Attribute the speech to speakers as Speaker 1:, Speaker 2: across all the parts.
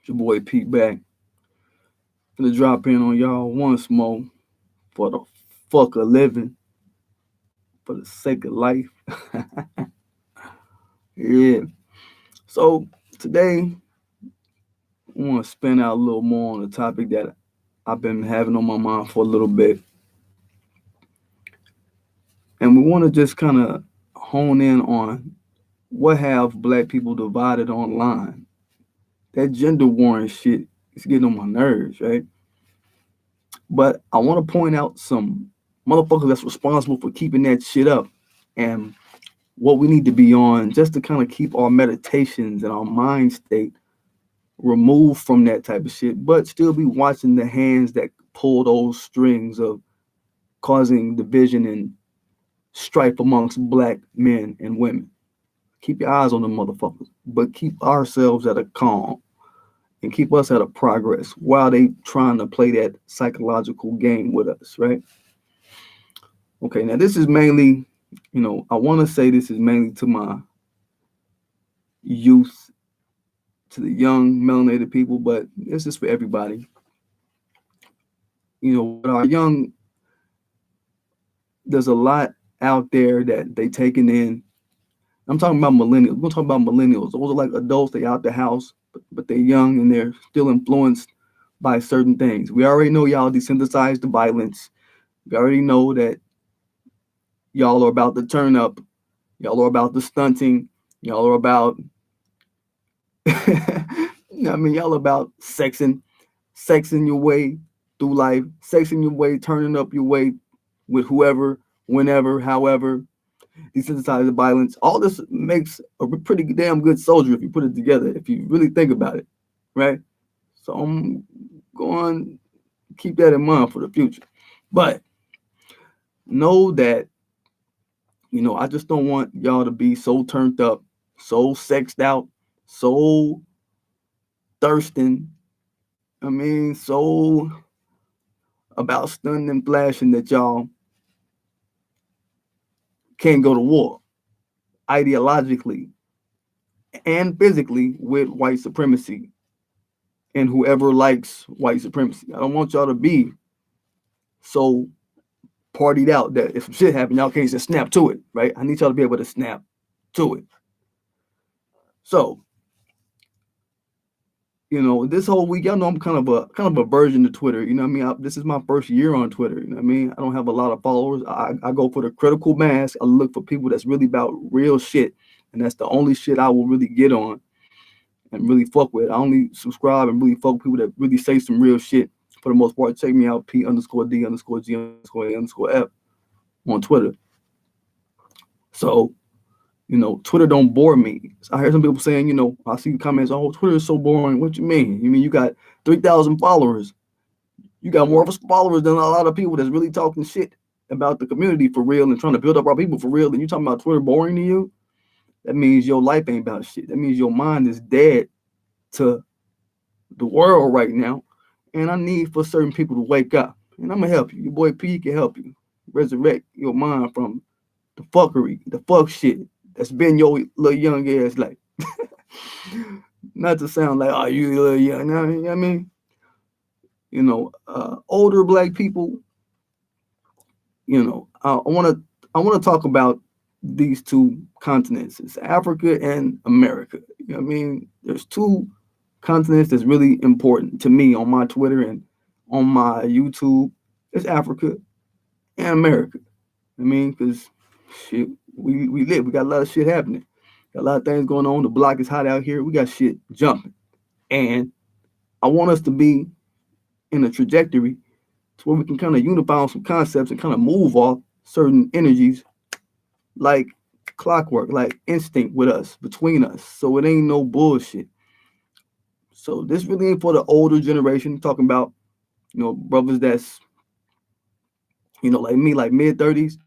Speaker 1: Your boy Pete back. Gonna drop in on y'all once more for the fuck of living, for the sake of life. Yeah. So today I want to spin out a little more on a topic that I've been having on my mind for a little bit, and we want to just kind of hone in on what have black people divided online. That gender warring shit is getting on my nerves, right? But I want to point out some motherfuckers that's responsible for keeping that shit up and what we need to be on just to kind of keep our meditations and our mind state removed from that type of shit, but still be watching the hands that pull those strings of causing division and strife amongst black men and women. Keep your eyes on the motherfuckers, but keep ourselves at a calm and keep us at a progress while they trying to play that psychological game with us, right? Okay, now this is mainly, I want to say this is mainly to my youth, to the young melanated people, but this is for everybody. With our young, there's a lot out there that they taking in. I'm talking about millennials. We're gonna talk about millennials. Those are like adults. They out the house, but they're young and they're still influenced by certain things. We already know y'all desensitized to violence. We already know that y'all are about to turn up. Y'all are about the stunting. Y'all are about, y'all about sexing your way through life, sexing your way, turning up your way with whoever, whenever, however, desensitized to violence. All this makes a pretty damn good soldier if you put it together, if you really think about it, right? So I'm going to keep that in mind for the future. But know that, I just don't want y'all to be so turned up, so sexed out, so thirsting. So about stunning and flashing that y'all can't go to war ideologically and physically with white supremacy and whoever likes white supremacy. I don't want y'all to be so partied out that if some shit happen, y'all can't just snap to it, right? I need y'all to be able to snap to it. So, this whole week, y'all know I'm kind of a version of Twitter. This is my first year on Twitter. I don't have a lot of followers. I go for the critical mass. I look for people that's really about real shit, and that's the only shit I will really get on and really fuck with. I only subscribe and really fuck with people that really say some real shit. For the most part, check me out, P_D_G_F on Twitter. So, Twitter don't bore me. I heard some people saying, I see comments, oh, Twitter is so boring. What you mean? You mean you got 3,000 followers? You got more followers than a lot of people that's really talking shit about the community for real and trying to build up our people for real. And you talking about Twitter boring to you? That means your life ain't about shit. That means your mind is dead to the world right now. And I need for certain people to wake up. And I'm going to help you. Your boy P can help you resurrect your mind from the fuckery, the fuck shit that's been your little young ass life. Not to sound like, oh, you little young. You know what I mean? Older black people, I want to talk about these two continents. It's Africa and America. There's two continents that's really important to me on my Twitter and on my YouTube. It's Africa and America. Because shit, we live. We got a lot of shit happening. Got a lot of things going on. The block is hot out here. We got shit jumping. And I want us to be in a trajectory to where we can kind of unify on some concepts and kind of move off certain energies like clockwork, like instinct with us, between us. So it ain't no bullshit. So this really ain't for the older generation, talking about, brothers that's, like me, like mid-30s.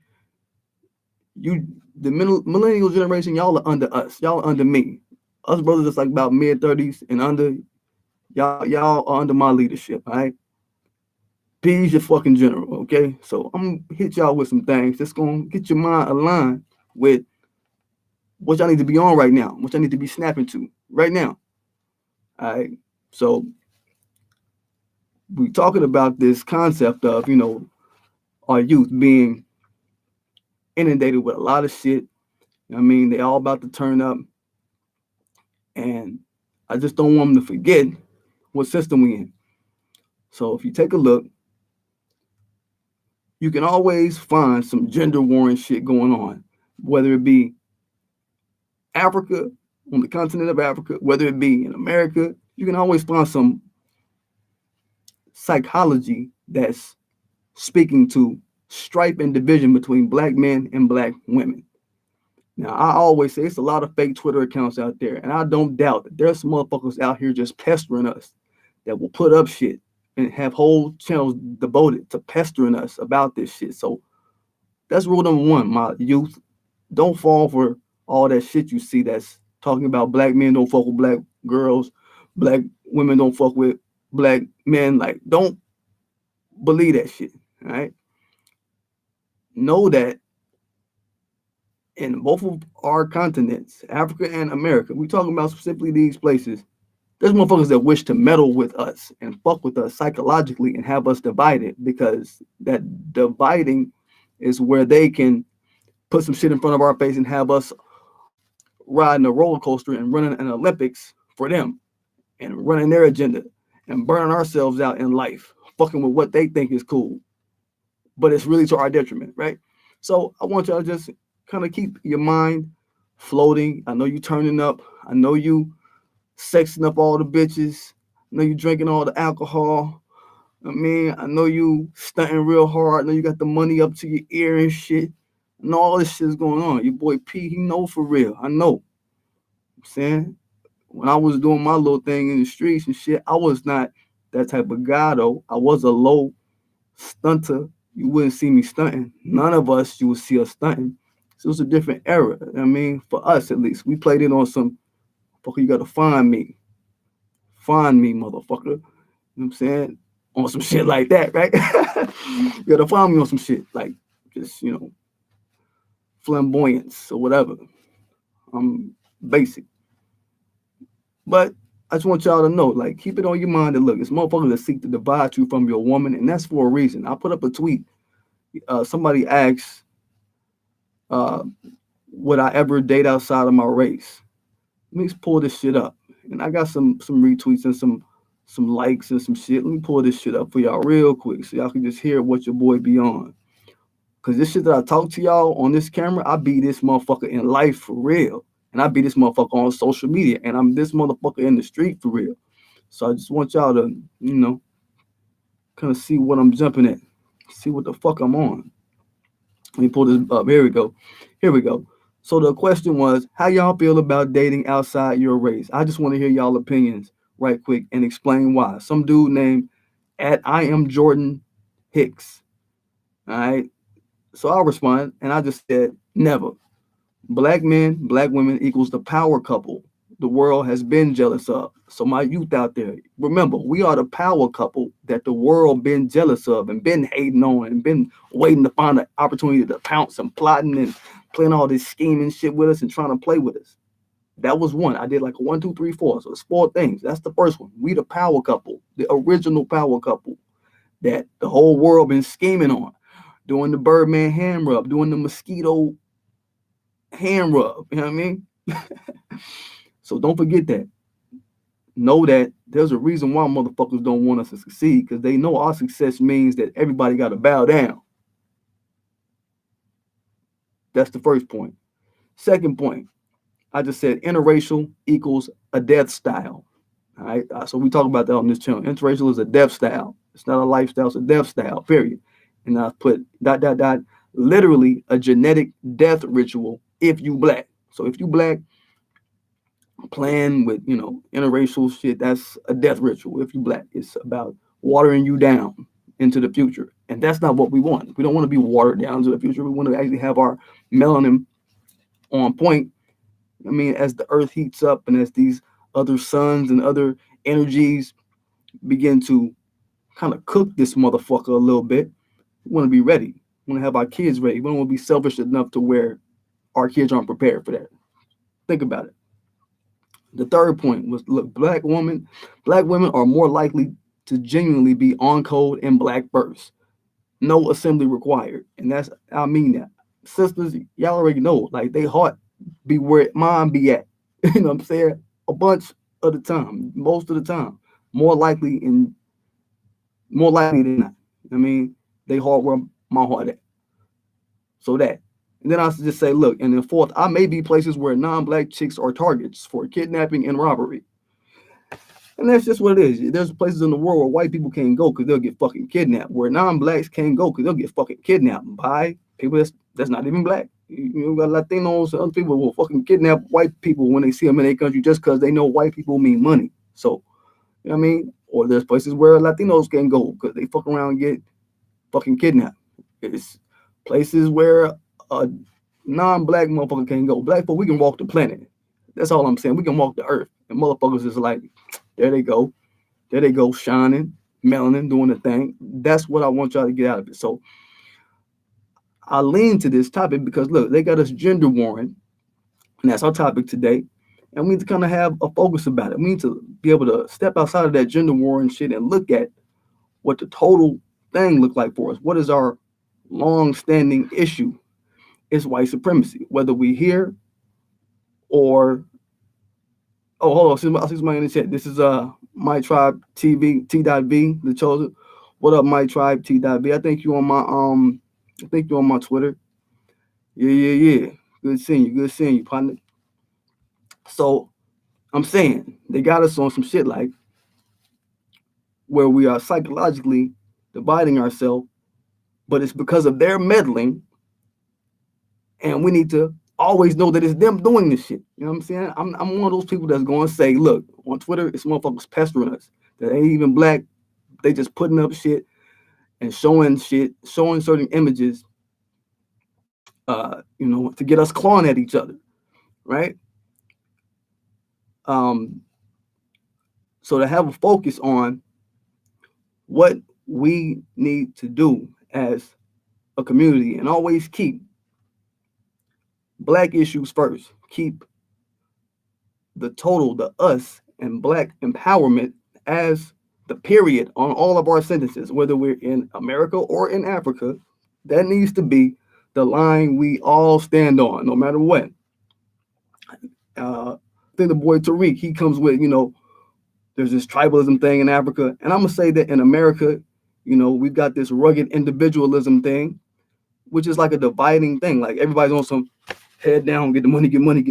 Speaker 1: The millennial generation, y'all are under us. Y'all are under me. Us brothers that's like about mid-30s and under, y'all are under my leadership, all right? P's your fucking general, okay? So I'm gonna hit y'all with some things that's gonna get your mind aligned with what y'all need to be on right now, what y'all need to be snapping to right now. All right. So we're talking about this concept of, our youth being inundated with a lot of shit. I mean, they all about to turn up. And I just don't want them to forget what system we in. So if you take a look, you can always find some gender warring shit going on, whether it be Africa, on the continent of Africa, whether it be in America, you can always find some psychology that's speaking to strife and division between black men and black women. Now, I always say it's a lot of fake Twitter accounts out there, and I don't doubt that there's some motherfuckers out here just pestering us that will put up shit and have whole channels devoted to pestering us about this shit. So that's rule number one, my youth. Don't fall for all that shit you see that's talking about black men don't fuck with black girls, black women don't fuck with black men. Like, don't believe that shit. All right. Know that in both of our continents, Africa and America, we talking about specifically these places, there's motherfuckers that wish to meddle with us and fuck with us psychologically and have us divided, because that dividing is where they can put some shit in front of our face and have us riding a roller coaster and running an Olympics for them and running their agenda and burning ourselves out in life, fucking with what they think is cool. But it's really to our detriment, right? So I want y'all to just kind of keep your mind floating. I know you turning up. I know you sexing up all the bitches. I know you drinking all the alcohol. I mean, I know you stunting real hard. I know you got the money up to your ear and shit. I know all this shit's going on. Your boy P, he know for real. I know. I'm saying, when I was doing my little thing in the streets and shit, I was not that type of guy though. I was a low stunter. You wouldn't see me stunting. None of us, you would see us stunting. So it was a different era. I mean, for us at least, we played it on some, fucker, you gotta find me. Find me, motherfucker. You know what I'm saying? On some shit like that, right? You gotta find me on some shit. Like, just, flamboyance or whatever. I'm basic. But I just want y'all to know, like, keep it on your mind that look, it's motherfuckers that seek to divide you from your woman, and that's for a reason. I put up a tweet. Somebody asked, uh, would I ever date outside of my race? Let me pull this shit up. And I got some retweets and some likes and some shit. Let me pull this shit up for y'all real quick so y'all can just hear what your boy be on. Cause this shit that I talk to y'all on this camera, I be this motherfucker in life for real. And I be this motherfucker on social media. And I'm this motherfucker in the street for real. So I just want y'all to, kind of see what I'm jumping at. See what the fuck I'm on. Let me pull this up. Here we go. Here we go. So the question was, how y'all feel about dating outside your race? I just want to hear y'all opinions right quick and explain why. Some dude named at I am Jordan Hicks. All right. So I'll respond, and I just said, never. Black men, black women equals the power couple the world has been jealous of. So my youth out there, remember, we are the power couple that the world been jealous of and been hating on and been waiting to find an opportunity to pounce and plotting and playing all this scheming shit with us and trying to play with us. That was one. I did like a 1, 2, 3, 4. So it's 4 things. That's the first one. We the power couple, the original power couple that the whole world been scheming on, doing the Birdman hand rub, doing the mosquito hand rub. You know what I mean? So don't forget that. Know that there's a reason why motherfuckers don't want us to succeed, because they know our success means that everybody got to bow down. That's the first point. Second point, I just said interracial equals a death style. All right. So we talk about that on this channel. Interracial is a death style. It's not a lifestyle. It's a death style. Period. And I put ... literally a genetic death ritual if you black. So if you black, playing with interracial shit, that's a death ritual. If you black, it's about watering you down into the future, and that's not what we want. We don't want to be watered down to the future. We want to actually have our melanin on point. I mean, as the earth heats up and as these other suns and other energies begin to kind of cook this motherfucker a little bit, we want to be ready. We want to have our kids ready. We don't want to be selfish enough to where our kids aren't prepared for that. Think about it. The third point was, look, black women are more likely to genuinely be on code in black verse. No assembly required. And that's, I mean that. Sisters, y'all already know, like they heart be where mine be at. You know what I'm saying? A bunch of the time, most of the time. More likely in more likely than not. I mean, they heart where my heart at. So that. And then I just say, look, and then fourth, I may be places where non-black chicks are targets for kidnapping and robbery. And that's just what it is. There's places in the world where white people can't go because they'll get fucking kidnapped. Where non-blacks can't go because they'll get fucking kidnapped by people that's not even black. You got Latinos and other people will fucking kidnap white people when they see them in their country just because they know white people mean money. So, you know what I mean? Or there's places where Latinos can't go because they fuck around and get fucking kidnapped. It's places where a non-black motherfucker can't go. Black folk, we can walk the planet. That's all I'm saying. We can walk the earth. And motherfuckers is like, there they go. There they go, shining, melanin, doing the thing. That's what I want y'all to get out of it. So I lean to this topic because look, they got us gender warring, and that's our topic today. And we need to kind of have a focus about it. We need to be able to step outside of that gender warring shit and look at what the total thing look like for us. What is our long-standing issue? It's white supremacy, whether we hear or hold on, I see somebody in the chat. This is My Tribe TV T.V, the chosen. What up, My Tribe T.V? I think you on my Twitter. Yeah. Good seeing you. Good seeing you, partner. So I'm saying they got us on some shit like where we are psychologically dividing ourselves, but it's because of their meddling, and we need to always know that it's them doing this shit. You know what I'm saying? I'm one of those people that's going to say, look, on Twitter, it's motherfuckers pestering us that ain't even black. They just putting up shit and showing certain images, to get us clawing at each other, right? Um, so to have a focus on what we need to do as a community and always keep black issues first. Keep the us, and black empowerment as the period on all of our sentences, whether we're in America or in Africa. That needs to be the line we all stand on, no matter what. I think the boy Tariq, he comes with, there's this tribalism thing in Africa. And I'm going to say that in America, we've got this rugged individualism thing, which is like a dividing thing. Like everybody's on some head down, get the money, get money,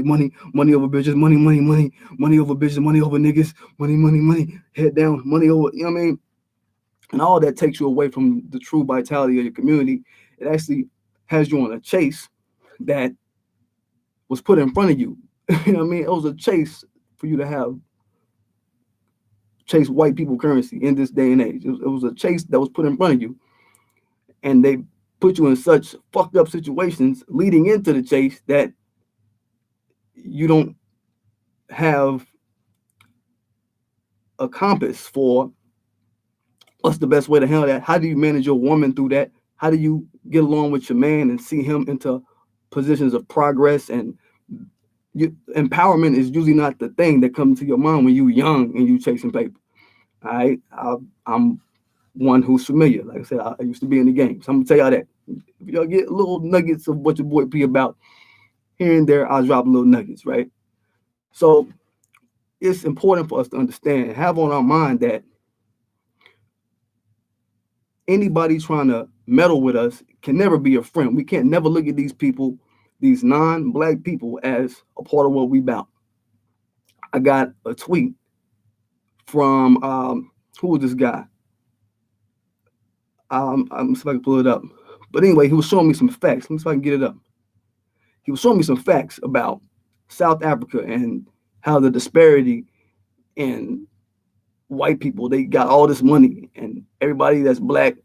Speaker 1: money over bitches, money over bitches, money over niggas, money, head down, money over, you know what I mean? And all that takes you away from the true vitality of your community. It actually has you on a chase that was put in front of you. You know what I mean? It was a chase for you to chase white people currency in this day and age. It was a chase that was put in front of you. And they put you in such fucked up situations leading into the chase that you don't have a compass for what's the best way to handle that. How do you manage your woman through that? How do you get along with your man and see him into positions of progress? And empowerment is usually not the thing that comes to your mind when you're young and you chasing paper. All right, I'm one who's familiar. Like I said, I used to be in the game, so I'm gonna tell y'all that. If y'all get little nuggets of what your boy be about here and there, I'll drop little nuggets, right? So it's important for us to understand and have on our mind that anybody trying to meddle with us can never be a friend. We can't never look at these people, these non-black people, as a part of what we about. I got a tweet from who was this guy? I'm see if I can pull it up. But anyway, he was showing me some facts. Let me see if I can get it up. He was showing me some facts about South Africa and how the disparity in white people, they got all this money and everybody that's black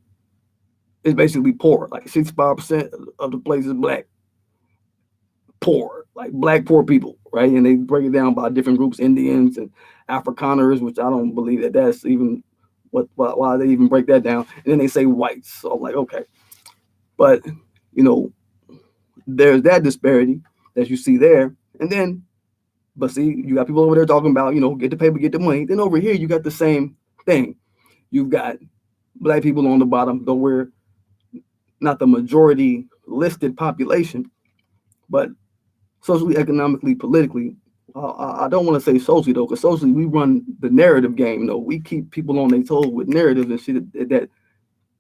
Speaker 1: is basically poor. Like 65% of the place is black. Poor, like black poor people, right? And they break it down by different groups, Indians and Afrikaners, which I don't believe that that's even why they even break that down. And then they say whites. So I'm like, okay. But, there's that disparity that you see there. And then But see, you got people over there talking about, get the paper, get the money. Then over here, you got the same thing. You've got black people on the bottom, though we're not the majority listed population, but socially, economically, politically. I don't want to say socially though, because socially we run the narrative game. Though we keep people on their toes with narratives and shit that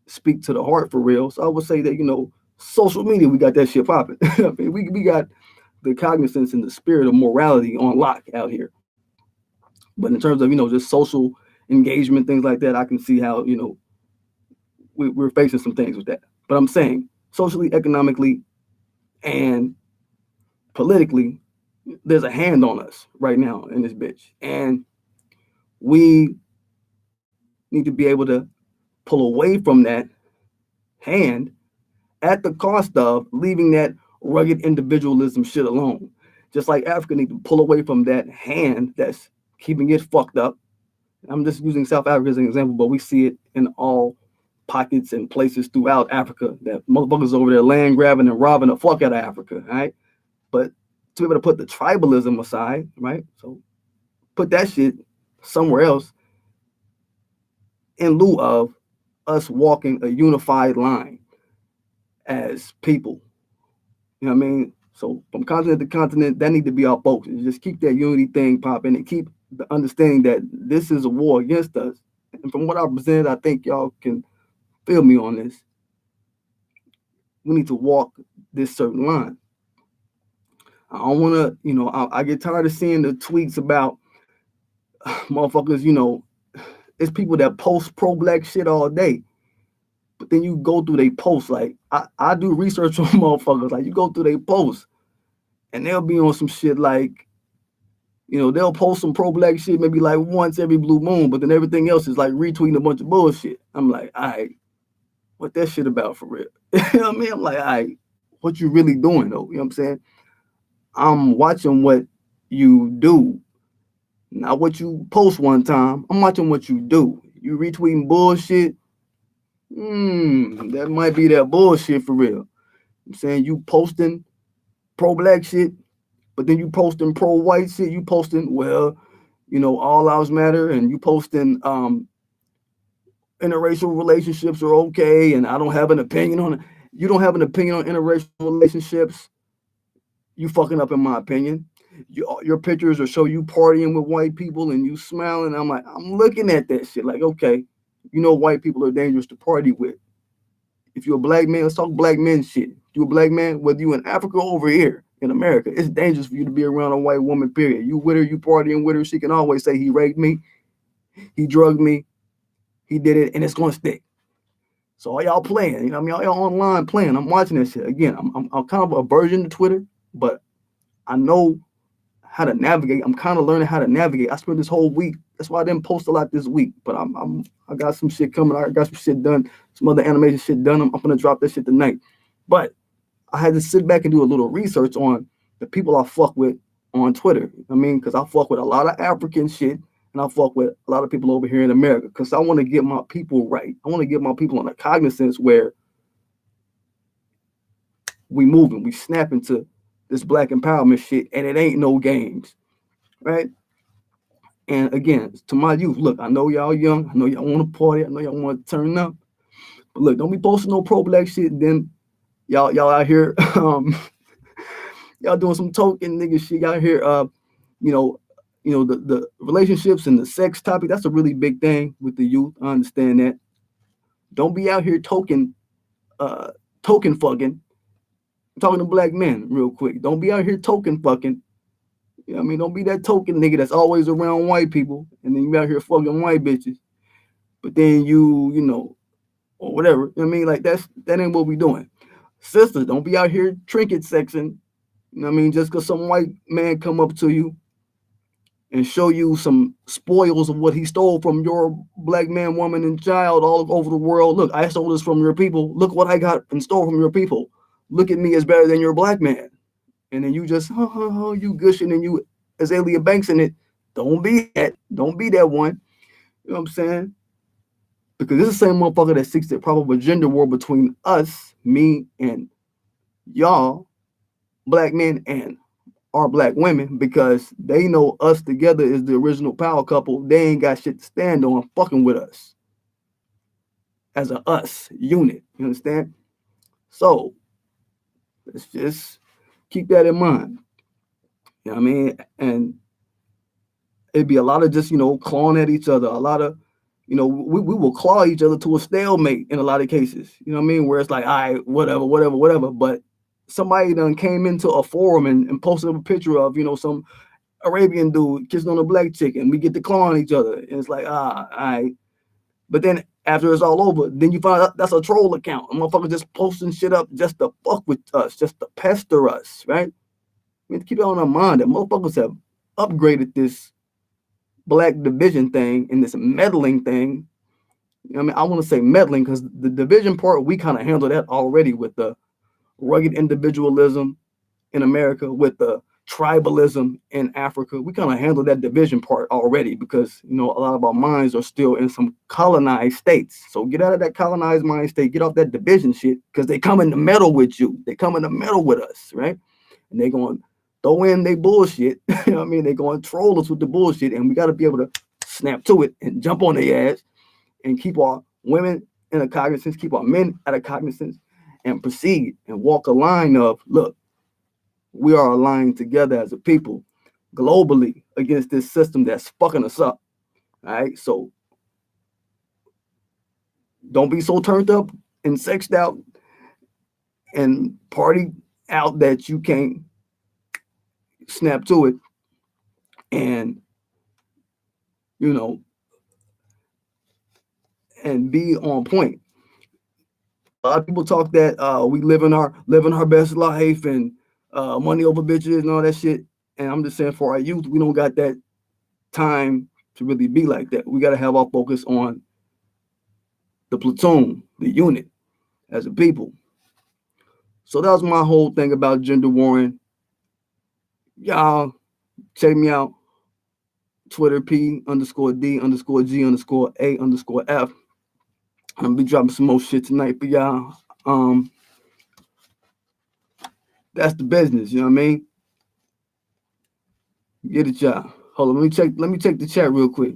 Speaker 1: speak to the heart for real. So I would say that social media, we got that shit popping. I mean, we got the cognizance and the spirit of morality on lock out here. But in terms of just social engagement, things like that, I can see how we're facing some things with that. But I'm saying socially, economically, and politically, there's a hand on us right now in this bitch, and we need to be able to pull away from that hand at the cost of leaving that rugged individualism shit alone. Just like Africa need to pull away from that hand that's keeping it fucked up. I'm just using South Africa as an example, but we see it in all pockets and places throughout Africa that motherfuckers over there land grabbing and robbing the fuck out of Africa, right? But to be able to put the tribalism aside, right? So put that shit somewhere else in lieu of us walking a unified line as people. You know what I mean? So from continent to continent, that need to be our focus. Just keep that unity thing popping and keep the understanding that this is a war against us. And from what I presented, I think y'all can feel me on this. We need to walk this certain line. I don't want to, I get tired of seeing the tweets about motherfuckers, it's people that post pro-black shit all day. But then you go through their posts. Like, I do research on motherfuckers. Like, you go through their posts, and they'll be on some shit like, they'll post some pro-black shit maybe like once every blue moon, but then everything else is like retweeting a bunch of bullshit. I'm like, all right, what that shit about for real? You know what I mean? I'm like, all right, what you really doing though? You know what I'm saying? I'm watching what you do, not what you post one time. I'm watching what you do. You retweeting bullshit. That might be that bullshit for real. I'm saying you posting pro-black shit, but then you posting pro-white shit. You posting, well, all lives matter, and you posting interracial relationships are okay, and I don't have an opinion on it. You don't have an opinion on interracial relationships. You fucking up, in my opinion. Your pictures will show you partying with white people and you smiling. I'm like, I'm looking at that shit like, okay, white people are dangerous to party with. If you're a black man, let's talk black men shit. If you're a black man, whether you in Africa or over here in America, it's dangerous for you to be around a white woman, period. You with her, you partying with her, she can always say he raped me, he drugged me, he did it, and it's gonna stick. So all y'all playing, all y'all online playing. I'm watching that shit. Again, I'm kind of a version to Twitter, but I know how to navigate. I'm kind of learning how to navigate. I spent this whole week. That's why I didn't post a lot this week. But I got some shit coming. I got some shit done. Some other animation shit done. I'm gonna drop that shit tonight. But I had to sit back and do a little research on the people I fuck with on Twitter. I mean, because I fuck with a lot of African shit, and I fuck with a lot of people over here in America. Because I want to get my people right. I want to get my people on a cognizance where we moving, we snapping to this black empowerment shit, and it ain't no games, right? And again, to my youth, look, I know y'all young, I know y'all want to party, I know y'all want to turn up, but look, don't be posting no pro-black shit. And then y'all out here, y'all doing some token nigga shit. Y'all here, you know, the relationships and the sex topic. That's a really big thing with the youth. I understand that. Don't be out here token fucking. I'm talking to black men real quick. Don't be out here token fucking. You know what I mean? Don't be that token nigga that's always around white people and then you out here fucking white bitches. But then or whatever. You know what I mean? Like that ain't what we doing. Sisters, don't be out here trinket sexing. You know what I mean? Just because some white man come up to you and show you some spoils of what he stole from your black man, woman, and child all over the world. Look, I stole this from your people. Look what I got and stole from your people. Look at me as better than your black man. And then you just, you gushing and you Azalea Banks in it. Don't be that. Don't be that one. You know what I'm saying? Because this is the same motherfucker that seeks to prop up a gender war between us, me, and y'all, black men, and are black women because they know us together is the original power couple. They ain't got shit to stand on fucking with us as a us unit. You understand? So let's just keep that in mind. You know what I mean? And it'd be a lot of just, clawing at each other. A lot of, we will claw each other to a stalemate in a lot of cases. You know what I mean? Where it's like, all right, whatever, whatever, whatever. But somebody done came into a forum and posted up a picture of, some Arabian dude kissing on a black chick, and we get to clawing each other. And it's like, all right. But then after it's all over, then you find out that's a troll account. A motherfucker just posting shit up just to fuck with us, just to pester us, right? We have to keep it on our mind that motherfuckers have upgraded this black division thing and this meddling thing. I mean, I want to say meddling because the division part, we kind of handle that already with the rugged individualism in America, with the tribalism in Africa. We kind of handle that division part already because, a lot of our minds are still in some colonized states. So get out of that colonized mind state, get off that division shit because they come in the middle with you. They come in the middle with us, right? And they going to throw in their bullshit. You know what I mean? They going to troll us with the bullshit, and we got to be able to snap to it and jump on their ass and keep our women in a cognizance, keep our men at a cognizance, and proceed and walk a line of, look, we are aligned together as a people globally against this system that's fucking us up. All right. So don't be so turned up and sexed out and party out that you can't snap to it and, you know, and be on point. A lot of people talk that we living our best life and money over bitches and all that shit. And I'm just saying, for our youth, we don't got that time to really be like that. We got to have our focus on the platoon, the unit, as a people. So that was my whole thing about gender warring. Y'all check me out. Twitter P_D_G_A_F. I'm gonna be dropping some more shit tonight for y'all. That's the business, you know what I mean? Get it, y'all. Hold on, let me check the chat real quick.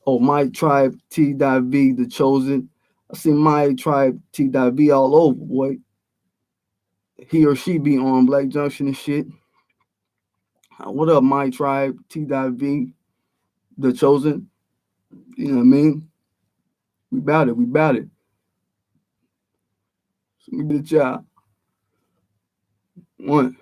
Speaker 1: Oh, my tribe T.V, the chosen. I see my tribe T.V all over, boy. He or she be on Black Junction and shit. What up, my tribe T.V, the chosen? You know what I mean? We about it. We about it. So let me get y'all. One.